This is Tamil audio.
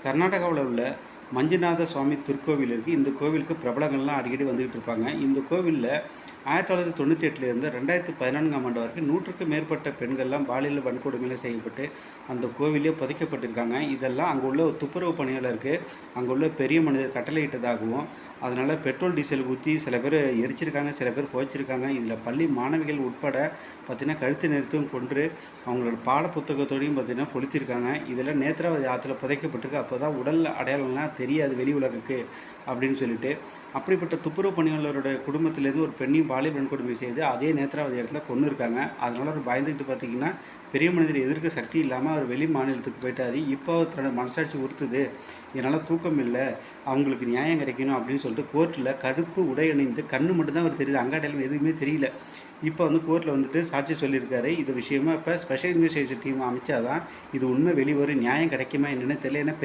கர்நாடகாவில் உள்ள மஞ்சுநாத சுவாமி திருக்கோவில் இருக்குது. இந்த கோவிலுக்கு பிரபலங்கள்லாம் அடிக்கடி வந்துக்கிட்டு இருப்பாங்க. இந்த கோவிலில் 1998 2014 வரைக்கும் 100க்கும் மேற்பட்ட பெண்கள்லாம் பாலியல் வன்கொடுமையில செய்யப்பட்டு அந்த கோவிலே புதைக்கப்பட்டிருக்காங்க. இதெல்லாம் அங்கே உள்ள துப்புரவு பணியாளருக்கு அங்கே உள்ள பெரிய மனிதர் கட்டளையிட்டதாகவும், அதனால் பெட்ரோல் டீசல் ஊற்றி சில பேர் எரிச்சிருக்காங்க, சில பேர் புதைச்சிருக்காங்க. இதில் பள்ளி மாணவிகள் உட்பட பார்த்திங்கன்னா கழுத்து நிறுத்தம் கொன்று அவங்களோட பாட புத்தகத்தோடையும் பார்த்திங்கன்னா கொளுத்திருக்காங்க. இதில் நேத்ராவதி ஆற்றுல புதைக்கப்பட்டிருக்கு. அப்போ தான் உடல் அடையாளம்லாம் தெரியாது வெளி உலகுக்கு அப்படின்னு சொல்லிட்டு, அப்படிப்பட்ட துப்புரவு பணியாளரோட குடும்பத்திலேருந்து ஒரு பெண்ணையும் பாலியல் வன்கொடுமை செய்து அதே நேத்ராவதி இடத்துல கொன்று இருக்காங்க. அதனால் அவர் பயந்துக்கிட்டு பார்த்திங்கன்னா பெரிய மனிதர் எதிர்க்க சக்தி இல்லாமல் அவர் வெளி மாநிலத்துக்கு போயிட்டார். இப்போ தன்னோட மனசாட்சி உறுத்துது, இதனால் தூக்கம் இல்லை, அவங்களுக்கு நியாயம் கிடைக்கணும் அப்படின்னு சொல்லிட்டு கோர்ட்டில் கருப்பு உடை அணிந்து கண்ணு மட்டும்தான் அவர் தெரியுது, அங்காடையிலும் எதுவுமே தெரியல. இப்போ கோர்ட்டில் வந்துட்டு சாட்சி சொல்லியிருக்காரு. இது விஷயமா இப்போ ஸ்பெஷல் இன்வெஸ்டிகேஷன் டீம் அமைச்சாதான் இது உண்மை வெளிவரும், நியாயம் கிடைக்குமா என்னென்னு தெரியல. ஏன்னா